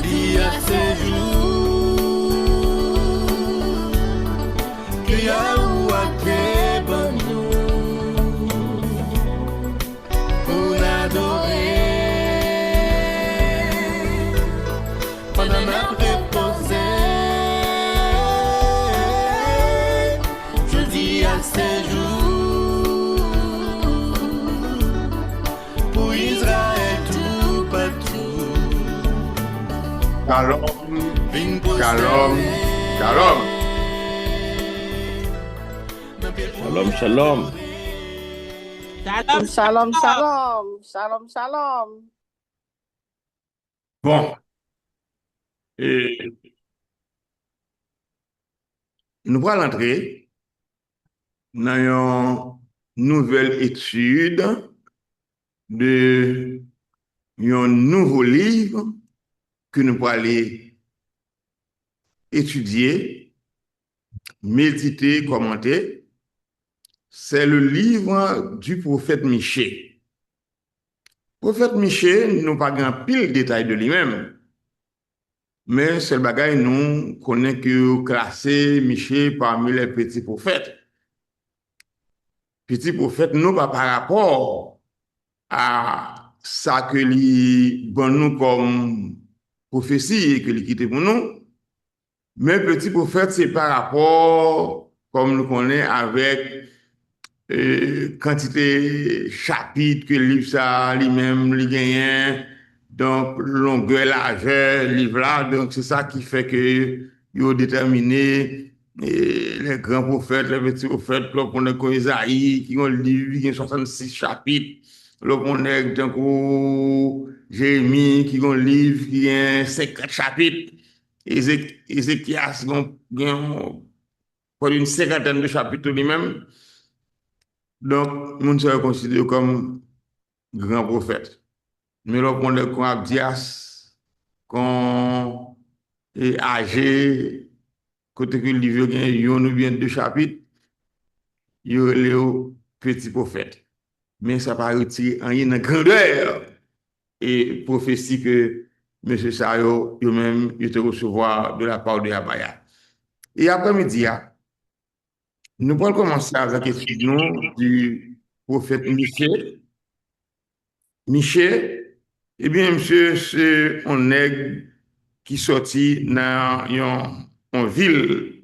dis à ces jours que Yahweh t'est bon pour l'adorer pendant notre reposer. Je dis à ces jours pour Israël tout partout. Shalom, shalom, shalom. Shalom, shalom. Shalom, shalom, shalom, shalom, shalom. Bon, et nous allons entrer dans une nouvelle étude de un nouveau livre que nous allons aller étudier, méditer, commenter. C'est le livre du prophète Michée. Prophète Michée, nous pas grand pile détail de lui-même, mais c'est le bagage nous connaît que classé Michée parmi les petits prophètes. Petit prophète, nous pas par rapport à ça que lui bon nous comme prophétie et que lui quitté pour nous, mais petit prophète c'est par rapport comme nous connaît avec quantité chapitre que le livre ça lui-même lui gagne, donc longueur, largeur livre là, donc c'est ça qui fait que il a déterminé les grands prophètes, les petits prophètes, là on est comme Isaïe qui ont le livre qui a 66 chapitres, là on est donc Jérémie qui ont le livre qui a 50 chapitres, Ézéchias qui ont une cinquantaine de chapitres lui-même. Donc, nous sommes considérés comme grands prophètes. Mais là, on est comme Abdias, qu'on est âgé, côté que le livre gagne un ou bien deux chapitres, il y a les petits prophètes. Mais ça va retirer en une grandeur et prophétie que M. Sayo, lui-même, il te recevoir de la part de Abaya. Et après-midi, nous allons commencer avec l'étude du prophète Michée. Michée, eh bien, monsieur, c'est un nègre qui sortit dans une ville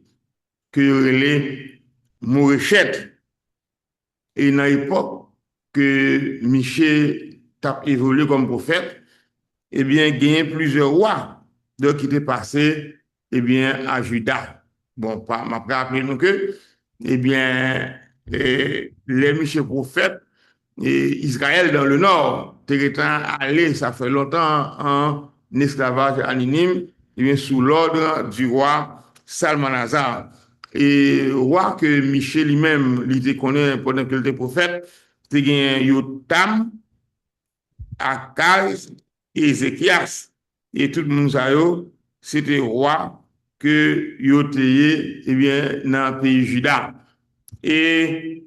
que relait Moréchette. Et dans l'époque que Michée a évolué comme prophète, eh bien, il y a plusieurs rois donc, qui étaient passés eh bien, à Juda. Bon, pas m'a rappelé nous que eh bien, les Michel prophètes, et Israël dans le nord, était allé, ça fait longtemps, en esclavage anonyme, eh bien, sous l'ordre du roi Salmanazar. Et roi que Michel lui-même, il était connu pendant qu'il était prophète, c'était Yotam, Akaz et Ézéchias. Et tout le monde, c'était roi que Yotéé, eh bien, dans le pays Juda. Et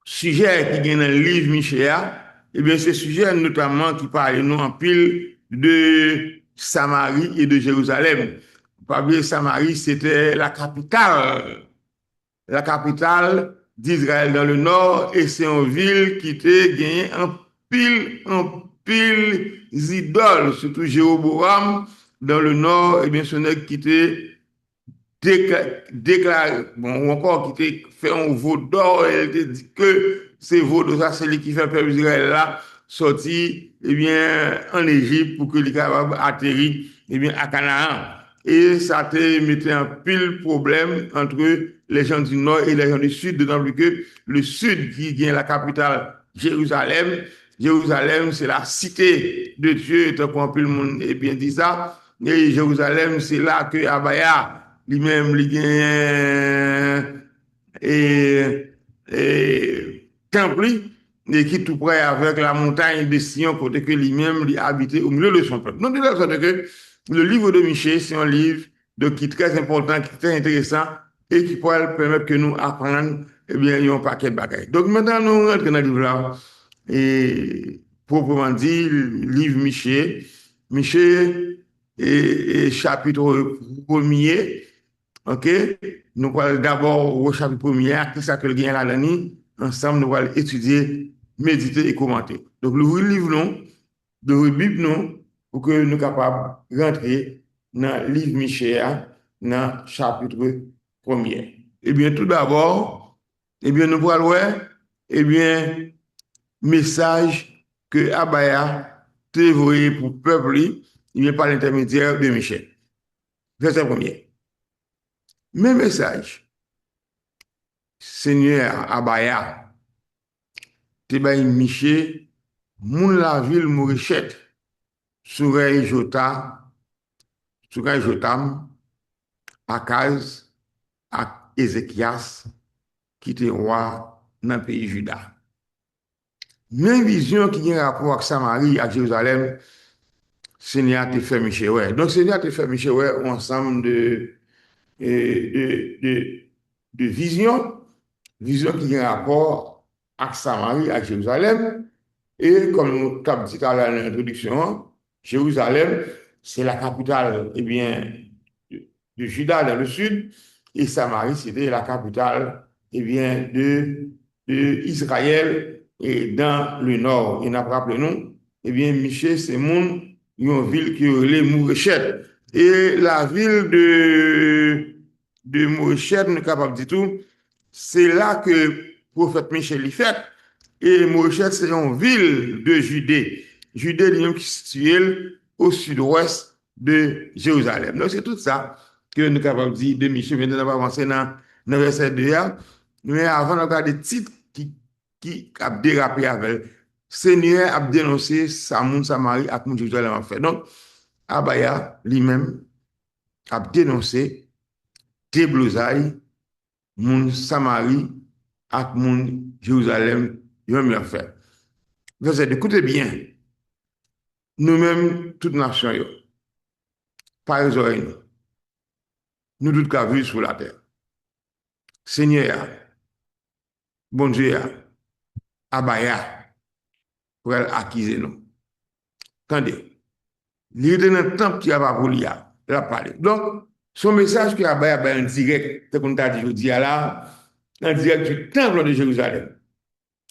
sujet qui est dans le livre Michéa, eh bien, c'est sujet notamment qui parle nous en pile de Samarie et de Jérusalem. Pas Samarie, c'était la capitale d'Israël dans le nord, et c'est une ville qui était gagné en pile idoles, surtout Jéroboam dans le nord, et bien, ce n'est qui était déclaré, bon, ou encore qui était fait un veau d'or, et elle dit que ces veaux d'or, ça, c'est lui qui fait peuple Israël là, sorti, eh bien, en Égypte pour que les capables atterrir, eh bien, à Canaan. Et ça te mettait un pile problème entre les gens du nord et les gens du sud, d'autant plus que le sud qui vient la capitale Jérusalem. Jérusalem, c'est la cité de Dieu, tant qu'on peut le monde et bien dit ça. Et Jérusalem, c'est là que Abaya, lui-même, il gagne et temple, et qui tout près avec la montagne de Sion, côté que lui-même, il habitait au milieu de son peuple. Donc, de la sorte que le livre de Michée, c'est un livre qui est très important, qui est très intéressant, et qui pourrait permettre que nous apprenions, eh bien, un paquet de bagages. Donc, maintenant, nous rentrons dans le livre là, et proprement dit, livre Michée. Michée, et chapitre premier, ok? Nous allons d'abord au chapitre premier, qui ça que le gain là ensemble, nous allons étudier, méditer et commenter. Donc, le livre, non, de la Bible, non, pour que nous soyons capables de rentrer dans le livre Michée, dans le chapitre premier. Eh bien, tout d'abord, eh bien, nous allons voir, eh bien, message que Abaya t'a envoyé pour le peuple, eh bien, par l'intermédiaire de Michel. Verset premier. Même message, Seigneur Abaya, te bail Michel, moun la ville Mourichette, Sourei Jotam, Akaz, ak Ézéchias, qui était roi dans le pays Juda. Même vision qui a rapport avec Samarie, à Jérusalem, Seigneur te fait Michel. Ouais. Donc, Seigneur te fait Michel, ouais, ensemble de visions, vision qui a rapport avec Samarie, à Jérusalem. Et comme nous l'avons dit à l'introduction, Jérusalem, c'est la capitale, eh bien, de Juda dans le sud, et Samarie, c'était la capitale, eh bien, de Israël et dans le nord. Et n'a pas rappelé nous, eh bien, Michel, c'est une ville qui est Mouréchette. Et la ville de Mouréchette, nous sommes capables de dire tout, c'est là que le prophète Michel y fait. Et Mouréchette, c'est une ville de Judée. Judée, qui est située au sud-ouest de Jérusalem. Donc, c'est tout ça que nous sommes capables de dire de Michel. Maintenant, on va avancer dans le verset 2. Mais avant, on a des titres qui a dérapé avec. Seigneur a dénoncé Samoun, Samarie, et moun Jérusalem en fait. Donc, Abaya lui-même a dénoncé déblousaille, moun Samarie, et moun Jérusalem, ils ont en fait. Verset 2, écoutez bien, nous-mêmes, toute nation, par les oreilles, nous tous qu'à vivre sur la terre. Seigneur, bon Dieu, Abaya, pour acquiser nous. Attendez, l'idée de notre temple qui a pas pour il a parlé. Donc, son message que Abaya a en direct, c'est qu'on t'a dit aujourd'hui là, en direct du temple de Jérusalem.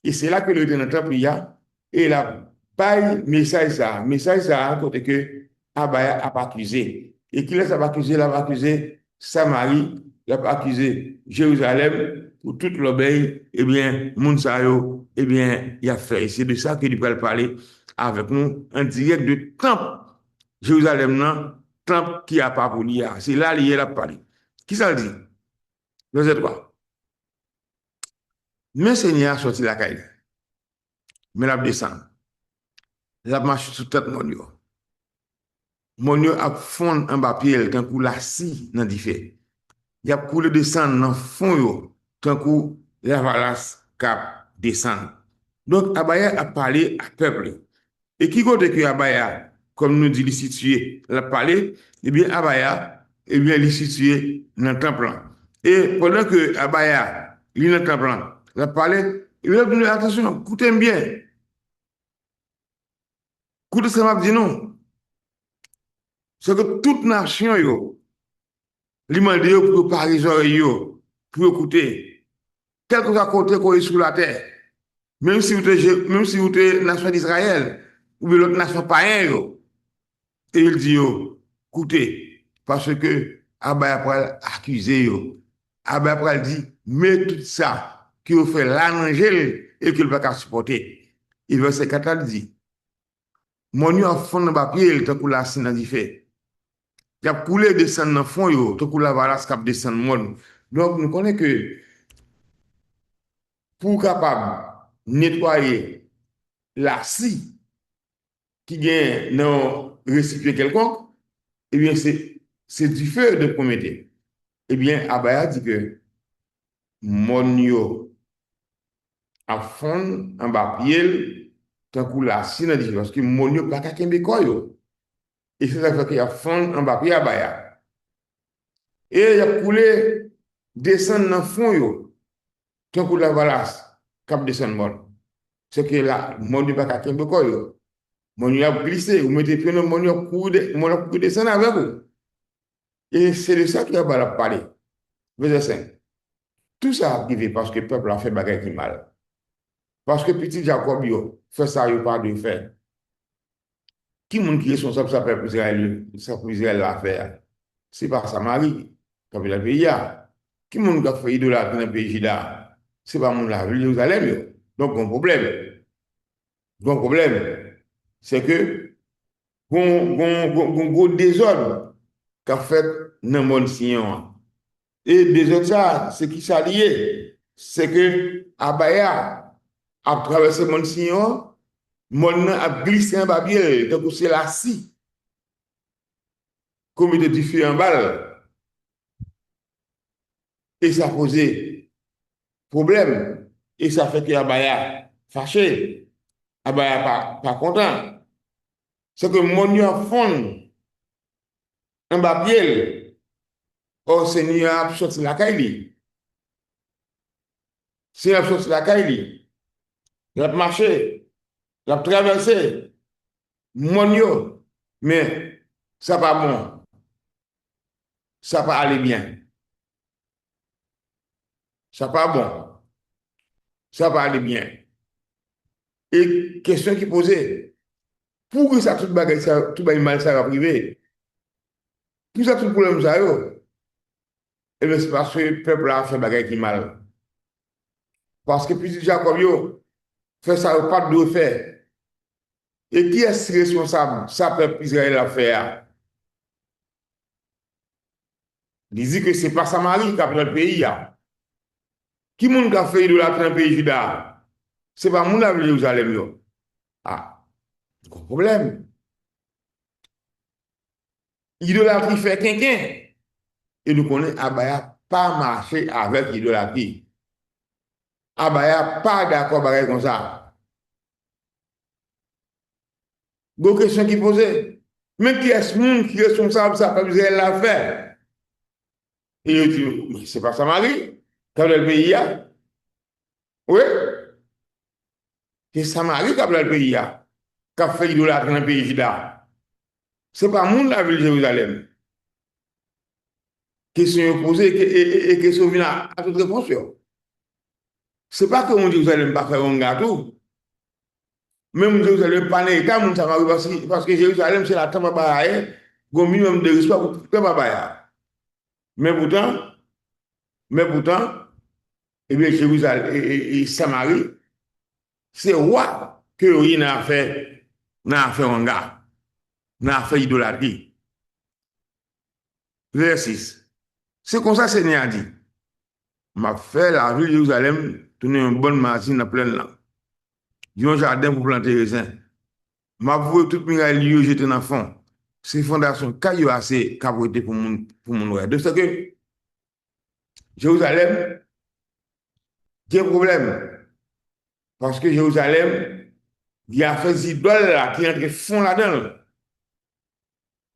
Et c'est là que le dans le temple il y a, et la paille message ça, côté que Abaya a pas accusé. Et qui laisse a pas accusé, il a accusé Samarie, il a accusé Jérusalem, pour toute l'obéi, eh bien, Mounsayo, eh bien, il a fait. C'est de ça qu'il va parler avec nous en direct du temple Jérusalem, non, temple qui a pas pour lui. C'est là qu'il a parlé. Qui ça le dit? Verset 3. Mais Seigneur a sorti la caille. Mais la descend. La marche sous tête mon yo. Mon yo a fond en bas pied, tant coup la scie dans di fait. Il a coulé descendre dans fond yo, tant coup la valasse cap descend. Donc Abaya a parlé à peuple. Et qui côté que Abaya, comme nous dit, il situé, l'a parlé, eh bien Abaya, eh bien il est situé dans le temple. Et pendant que Abaya, il est dans le temple, l'a parlé, il a dit attention, écoutez bien. Écoutez ce que m'a dit non. C'est que toute nation, yo, li mande yo pour parler oreilles yo, pour écouter. Quel que soit côté qu'on est sur la terre, même si vous êtes nation d'Israël, ou bien l'autre nation païenne, yo, et il dit yo, écoutez, parce que Abaya pral accusé yo. Abaya pral dit, mais tout ça, qui vous fait l'angèle et qu'il ne va pas supporter. Et verset 4 dit, mon yo a fond dans papier, il t'a coulé la sin dans du fait. Il a coulé descendre dans le fond, il a coulé la valasse qui a descendu dans le monde. Donc, nous connaissons que pour capable nettoyer la scie qui vient dans le récipient quelconque, eh bien, c'est du feu de Prométhée. Eh bien, Abaya dit que mon yo a fond en bas pied, tant que la scie dans le parce que mon yo pas qu'à kembe koyo. Et c'est ça qu'il a fond en bas pied Abaya. Et il a coulé descendre dans le fond, yo, tant que la valasse cap descend monde. C'est que là, mon yo pas qu'à kembe koyo. Mon a glissé, vous mettez pied dans mon a couru descendre avec vous. Et c'est de ça qu'il va parler. Verset 5. Tout ça a arrivé parce que le peuple a fait bagarre qui mal. Parce que petit Jacob yo, fait ça, il pas de faire. Qui est qui est responsable de ça peuple Israël l'a fait? C'est pas Samarie, comme le pays. Qui est qui a fait idolâtre dans le pays Juda? C'est pas mon la ville de Jérusalem. Yo. Donc, un problème. Donc, problème, c'est que, un désordre qu'a fait dans le monde Sion. Et désordre ça, c'est qui s'allie. C'est que Abaya a traversé le monde Sion, mon a glissé un papier, donc c'est la scie, comme il était en balle. Et ça posait problème. Et ça fait que Abaya fâché. Abaya pas content. C'est que mon a fond un papier. Au Seigneur a sorti la caille. Seigneur a sorti la caille. Il a marché. Il a traversé. Mon mais ça pas bon. Ça pas aller bien. Ça pas bon. Ça va aller bien. Et question qui posait, pourquoi ça tout bagage ça tout bagage mal ça va privé? Tout ça tout problème ça yo. Et bien c'est parce que le peuple a fait bagage qui mal. Parce que puis Jacob yo fait ça pas de faire. Et qui est responsable? Ça peuple Israël a fait. Il dit que c'est pas Samarie qui a pris le pays. Qui moun qui a fait idolâtre dans le pays Juda? C'est pas moun la ville de Jérusalem yo. Ah, gros problème. Idolâtrie fait quelqu'un. Et nous connaissons Abaya pas marché avec l'idolâtrie. Abaya pas d'accord avec comme ça. Deux questions qui posent. Mais qui est-ce qui est responsable ça comme Israël l'a fait? Et il dit, mais c'est pas Samarie, comme le pays a. Oui. C'est Samarie comme le pays a. Qui a fait idolâtrie dans le pays Juda. C'est pas moun la ville de Jérusalem. Question posée et question vient à toute réponse. C'est pas que mon Jérusalem pas faire un gâteau. Même Jérusalem pas l'état, mon Samarie parce que Jérusalem c'est la temple baïe, un minimum de respect pour le temple baïe. Mais pourtant, eh bien Jérusalem et Samarie, c'est roi que rien n'a fait un gars, n'a fait idolâtrie. Verset 6. C'est comme ça que Seigneur a dit. M'a fait la ville de Jérusalem tourner une bonne machine dans plein land. J'ai un jardin pour planter raisin. M'a voué toute muraille lieu jeter dans le fond. Ces fondations caillou assez capoté pour mon ouais. De ce que Jérusalem, il y a un problème. Parce que Jérusalem, il y a fait des idoles là qui entrent fond là-dedans.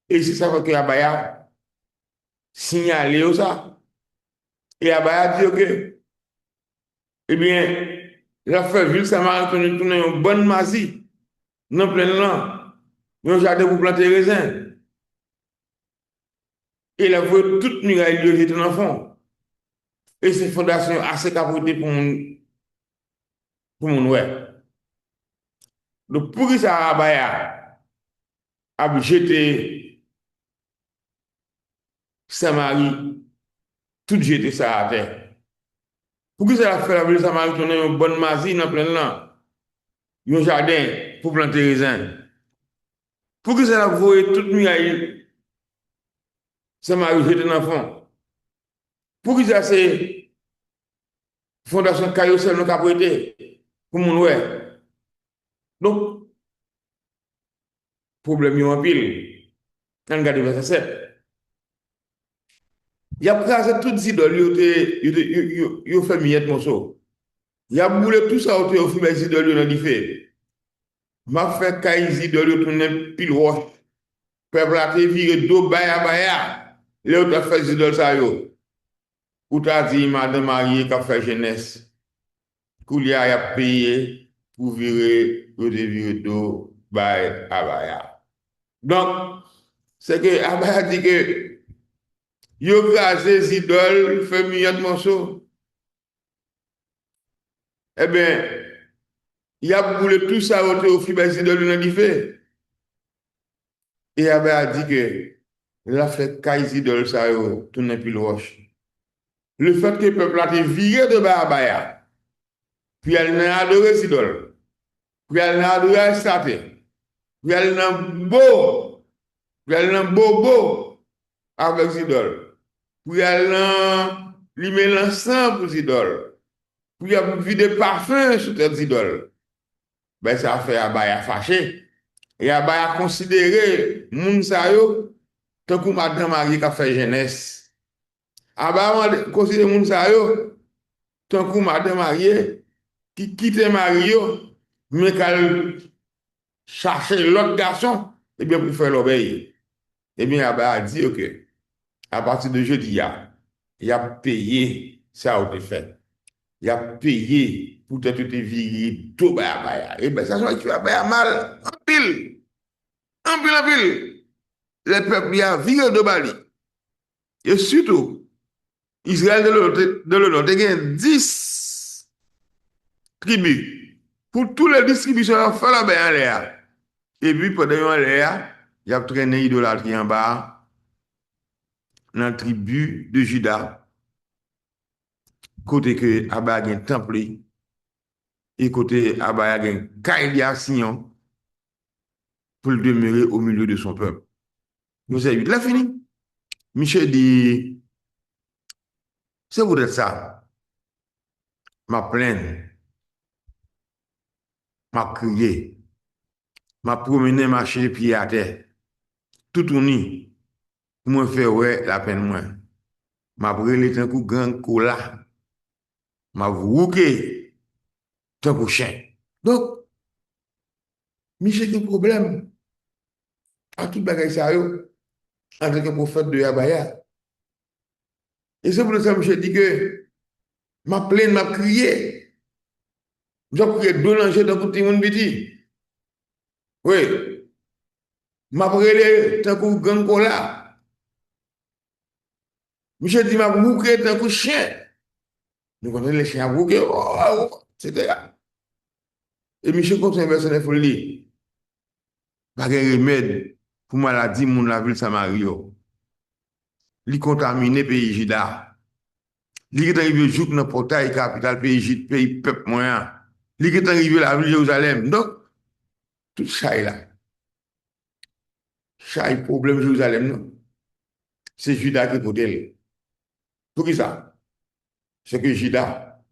Et c'est ça que Abaya signalé ça. Et Abaya dit, OK, eh bien, la fait ville Samarie tourner une bonne masie, dans plein land, un jardin pour planter raisin. Et il a vu toute muraille de jeter dans le fond. Et ces fondations assez capotées pour mon ouais. Donc, pour que ça Abaya a jeté Samarie, tout jeté ça à terre. Pour que ça a fait la ville de Samarie tourner une bonne masie dans plein land, un jardin pour planter raisin. Pour que ça a vu toute muraille, Samarie jeté dans le fond. Pour que ça c'est fondation caillou seulement qu'a prêté pour mon ouais. Donc, problème en pile. On regarde verset 7. Il a crasé toutes les idoles, il a fait miette morceau. Il a boulé tout ça autour, il a fait des idoles dans le fait. M'a fait caille idoles tourner pile roche. Peuple a été viré d'eau baya. Les autres fait des idoles ça yo. Ou t'as dit madame mariée qui a fait jeunesse. Koulia a payé pour virer d'eau by Abaya. Donc, c'est que Abaya dit que yo crasé les idoles, fait millions de morceaux. Eh bien, il a boulé tout ça au fil des idoles dans le fait. Et Abaya dit que la fait caille idoles ça yo, tout n'est plus le roche. Le fait que le peuple a été viré de Abaya, puis elle n'a adoré les idoles, puis elle n'a adoré Astaté, puis elle n'a beau, puis elle n'a bobo avec les idoles. Puis elle lui met l'encens pour les idoles. Puis elle vu des parfums sur les idoles. Ben, ça fait Abaya fâché. Et Abaya considéré moun sa yo tant que madame Marie qui a fait jeunesse. Abaya considéré moun sa yo tant que madame Marie qui quitte Marie yo, mais qu'elle cherche l'autre garçon, et bien pour faire l'obéir. Eh bien, Abaya dit, OK, à partir de jeudi, il a payé ça au fait. Il a payé pour te viré tout baya. Et bien, ça soit tu as mal, en pile, en pile, en pile. Le peuple y a viré de Bali. Et surtout, Israël de l'autre, il y a 10 tribus. Pour toutes les distributions, il a fait la bain en l'air. Et puis, pendant l'air, il a traîné l'idolâtrie en bas dans la tribu de Juda. Côté que Abaya a un temple et côté Abaya a un Kaïlia Sion pour le demeurer au milieu de son peuple. Nous avons là fini. Michel dit, c'est vous de ça. Ma plaine, ma crié, ma promené, marché pied à terre. Tout uni, pour me faire ouais la peine moi. Ma brûlé tant coup grand cola. Ma vrouqué tant coup chien. Donc, Michel a un problème. À tout bagage ça yo, en tant que prophète de Abaya. Et c'est pour ça que je dis que ma plaine m'a crié. Je crié deux langer dans tout le monde petit. Oui. M'a brûlé tant que gang cola. Monsieur dit m'a bouqué tant que chien. Nous connaissons les chiens bouqués. C'était là. Et monsieur continue à verser les folies. Pas de remède pour maladie, mon la ville Samario. Li contaminé pays Juda. Li est arrivé jour dans le portail capital pays peuple moyen. Li est arrivé la ville Jérusalem. Donc, tout ça est là. Ça est problème Jérusalem, non? C'est Juda qui est elle. Pour qui ça? C'est que Juda,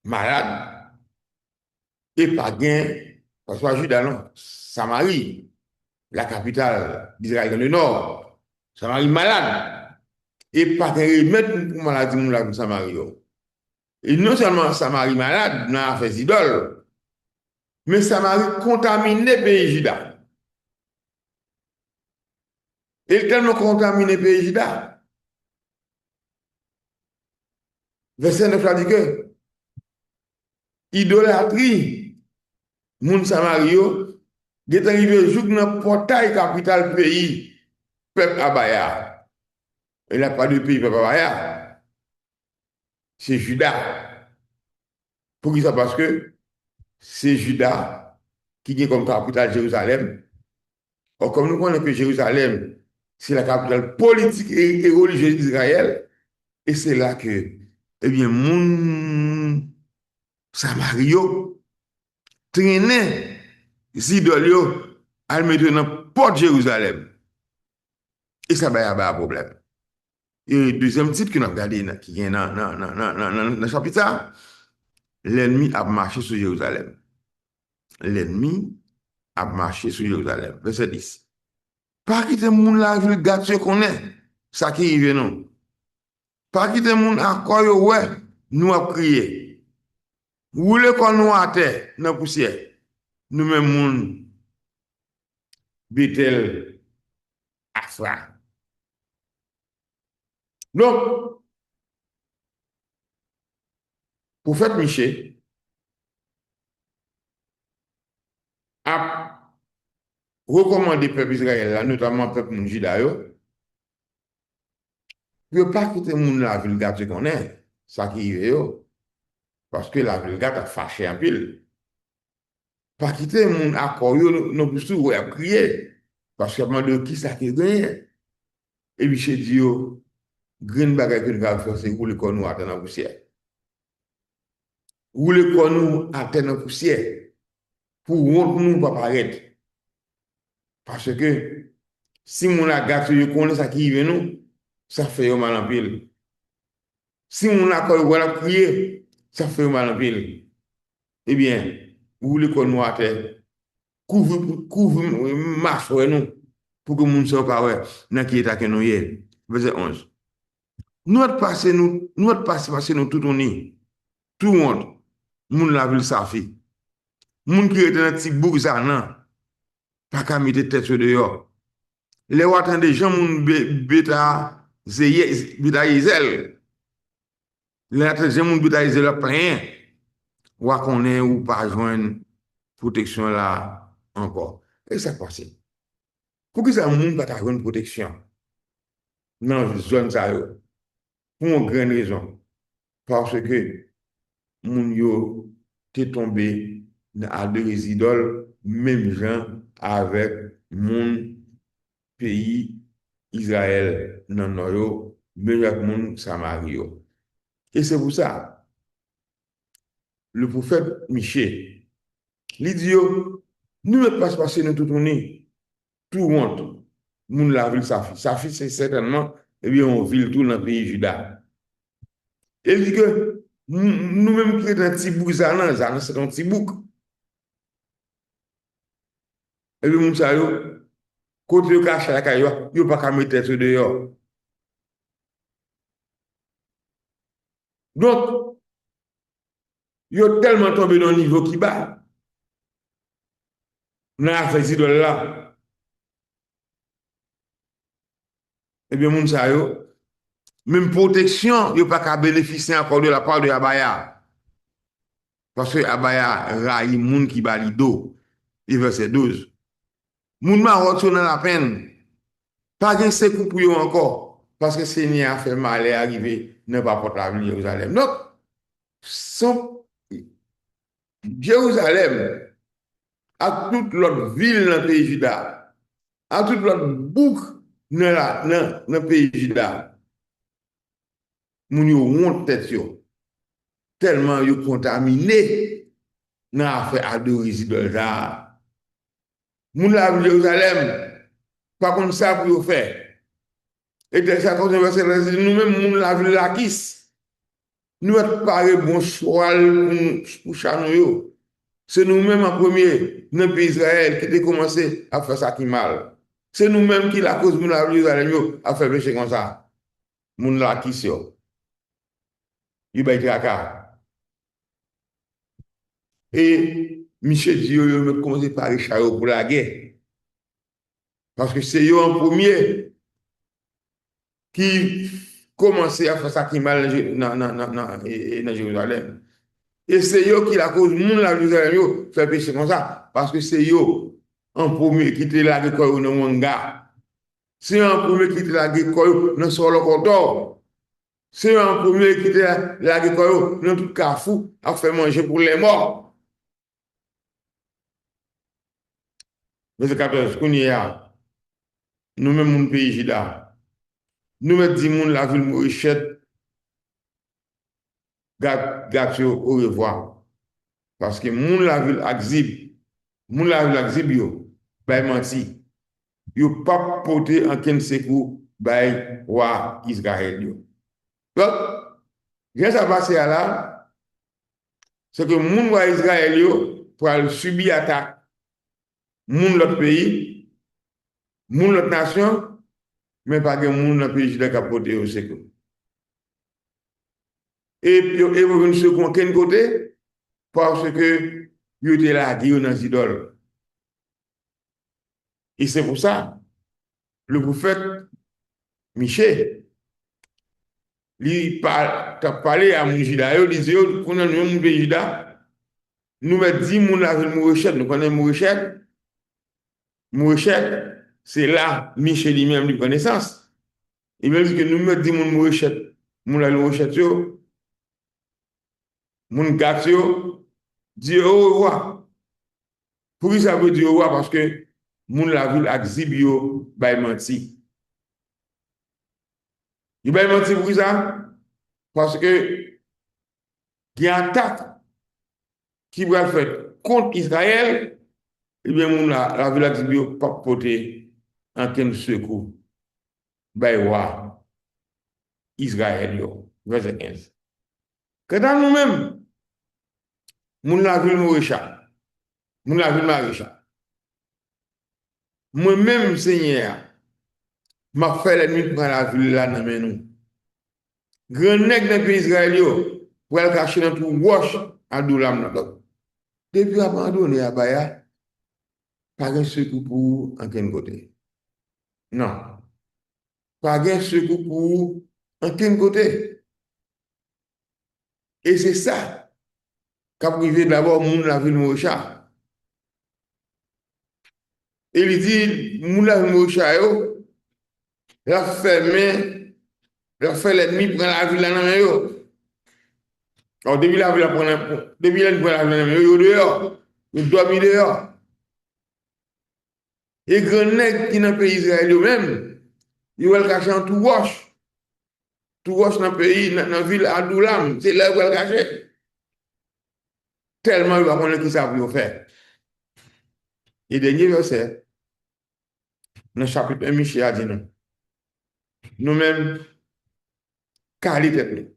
malade, et pas gain, parce que Juda, non, Samarie, la capitale d'Israël dans le nord, Samarie malade, et pas gain remède pour maladie de Samarie. Et non seulement Samarie malade, n'a fait idole, mais Samarie contaminé pays Juda. Et tellement contaminé pays Juda. Verset 9 a dit que idolâtrie, moun Samario, est arrivé jour dans le portail capital pays, peuple Abaya. Il n'y a pas de pays, peuple Abaya. C'est Juda. Pour qui ça? Parce que c'est Juda qui est comme capitale Jérusalem. Or, comme nous connaissons que Jérusalem, c'est la capitale politique et religieuse d'Israël, et c'est là que, eh bien, moun Samario traînait idoles à le mettre dans le port de Jérusalem. Et ça va y avoir un problème. Et le deuxième titre que nous avons regardé, qui est dans le chapitre, l'ennemi a marché sur Jérusalem. L'ennemi a marché sur Jérusalem. Verset 10. Pas quitter moun la ville gâteau qu'on est, ça qui arrive non. Pas quitter moun encore ouais, nous a crié. Ou le qu'on nous a terre, dans la poussière, nous même moun Bethel Afra. Donc, prophète Michel, a recommandé peuple Israël, là, notamment peuple Juda, ne pas quitter moun la vulgate qu'on est, ça qui est, parce que la vulgate a fâché un pile. Pas quitter moun accord, non plus tout, à crier, parce que de qui ça qui gagne. Et puis, j'ai dit, green bagay que nous allons faire, c'est rouler comme nous à terre dans la poussière. Rouler comme nous à terre dans la poussière. Pour honte nous pas paraître. Parce que si mon a gâté, connaît ça qui vient nous, ça fait mal en pile. Si mon a voilà crier, ça fait mal en pile. Eh bien, rouler comme nous à terre, couvre marche nous, pour que nous soyons pas ouais, dans qui est que nous hier. Verset 11. Nous avons passé nous tout on est. Tout le monde, moun la ville safi. Moun qui était dans petit bouc ça non, pas qu'à mettre tête sur dehors. Les watans des gens moun bêta Israël. Les gens moun bêta Israël plein. Ou connaît ou pas joindre protection là encore. Et ça passe. Pour que ça moun pas joindre protection. Non, zone ça yo. Pour une grande raison. Parce que moun yo t'est tombé à deux idoles, même gens avec mon pays Israël, non, non, même avec mon Samarie. Et c'est pour ça, le prophète Michée, il dit, nous ne pas passer nous tout tourner, tout honte, moun la ville sa fille, c'est certainement, eh bien, on vit tout dans le pays Juda. Et il dit que nous-mêmes qui sommes un petit bouc, ça, c'est un petit bouc. Et puis, moun sa yo, côté yo cache la caillou, yo pas qu'à mettre tête dehors. Donc, yo tellement tombé dans le niveau qui bat. Dans l'affaire idole là. Et bien, moun sa yo, même protection, yo pas qu'à bénéficier encore de la part de Abaya. Parce que Abaya raille moun qui bat lido. Et verset 12. Moun ma retourne la peine. Pas de secours pour eux encore. Parce que le Seigneur a fait mal et arrivé dans pas porte la ville de Jérusalem. Donc, Jérusalem, à toute l'autre ville dans le pays Juda, à toute l'autre bouc dans le pays Juda, moun yo honte tête yo. Tellement yo contaminé dans l'affaire adorer idole là. Moun la ville de Jérusalem, pas comme ça pour faire. Et de ça, quand on va nous-mêmes, moun la ville de la kiss. Nous avons parlé bon choix pour chanou. C'est nous-mêmes en premier, dans le pays Israël, qui avons commencé à faire ça qui mal. C'est nous-mêmes qui, la cause de la ville de Jérusalem, a fait péché comme ça. Moun la kiss yo. Il va être à et Michel dit, yo commencé par les chariots pour la guerre. Parce que c'est eux en premier qui commençaient à faire ça qui mal dans Jérusalem. Et c'est eux qui la cause moun la Jérusalem fait péché comme ça. Parce que c'est eux en premier qui étaient là dans le manga. C'est eux en premier qui étaient là dans le sol au c'est eux en premier qui étaient là dans tout carrefour à faire manger pour les morts. Verset 14, qu'on y a, nous-mêmes, mon pays Juda, nous-mêmes, disons, la ville Morichette, gâte au revoir. Parce que mon la ville Axib, yo, bah menti. Yo pas porté en ken secours, bah, roi Israël, yo. Donc, rien ça passer à là, c'est que mon roi Israël, yo, pour subir attaque. Moun l'autre pays, moun l'autre nation, mais pas que moun dans le pays de capoter au secours. Et vous venez second quel côté? Parce que vous êtes là, vous dans les idoles. Et c'est pour ça, le prophète Michée, il a parlé à mon Juda, il disait, qu'on a un pays Juda, nous met 10 moun la ville Mourechet, nous connaissons Mourechet. Mourechet, c'est là, Michel lui-même lui connaissance. Il me dit que nous met 10 moun Mourechet, moun la ville Mourechet, moun gat yo, dit au revoir. Pour qui ça veut dire au revoir? Parce que moun la ville exhibe yo, bay menti. Il bay menti pour qui ça? Parce que il y a une attaque qui va faire contre Israël, et bien moun la ville exhibe yo, pas porter en quel secours. Bay wa Israël yo, verset 15. Que dans nous-mêmes, moun la ville Mourechat, moun la ville Maréchal. Moi-même, Seigneur, m'a fait l'ennemi pour la ville là dans mes nous. Grand nèg dans le pays Israël, pour aller cacher dans tout wash à Doulam. Depuis abandonné à Baya, pas de secours pour en quel côté. Non. Pas de secours pour en quel côté. Et c'est ça qu'a privé d'abord moun la ville Mourechat. Et il dit, moun la ville Mourechat, il a fermé, il a fait l'ennemi pour la ville là dans alors, depuis la ville prend la ville là il dehors, il dormi dehors. Et grand nèg qui dans le pays Israël même, il va le cacher en tout wash dans le pays, dans la ville Adoulam, c'est là où il va le cacher. Tellement il va connaître qui ça pour faire. Et dernier verset, dans le chapitre 1, Michel a dit non. Nous-mêmes, qualité.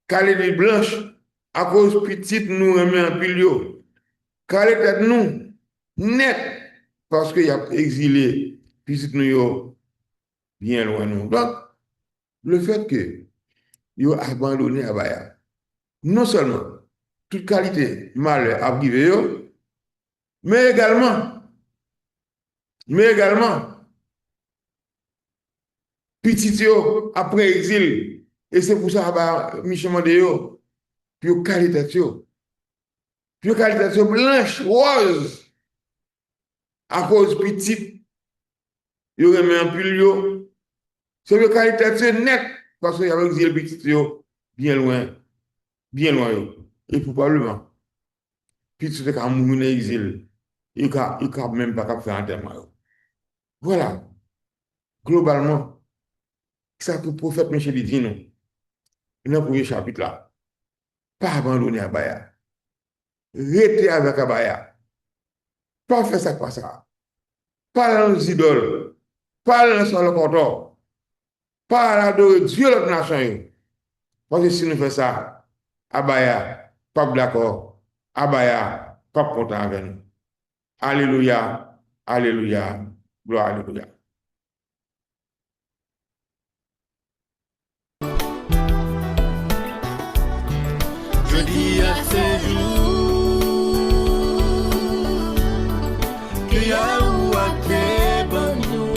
Qualité blanche, à cause petite, nous remet en pile. Qualité nous, net, parce qu'il y a exilé, petite nous, bien loin nous. Donc, le fait que ils ont abandonné à Baya, non seulement toute qualité malheur a privé, mais également, petit après exil, et c'est pour ça que Michel Mandéo, puis qualité blanche, rose, à cause petite, il remet un pile, c'est le qualité net, parce qu'il y a exilé petit, bien loin. Et probablement, petit est quand même exil, il ne même pas faire un terme. Voilà, globalement, ça que le prophète Michel dit nous. Dans le premier chapitre là, pas abandonner Abaya, rester avec Abaya, pas faire ça pas ça, pas dans les idoles, pas dans le sol corps, pas adorer Dieu l'autre nation. Parce que si nous faisons ça, Abaya, pas d'accord, Abaya, pas content avec nous. Alléluia, alléluia, gloire, alléluia. Je dis à ces jours que Yahouah t'est bon nous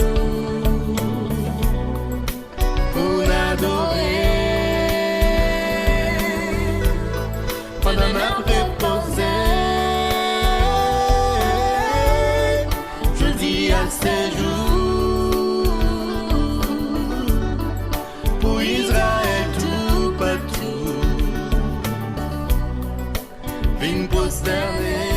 pour l'adorer pendant notre reposer. Je dis à ces jours pour Israël tout partout. Vim posterner,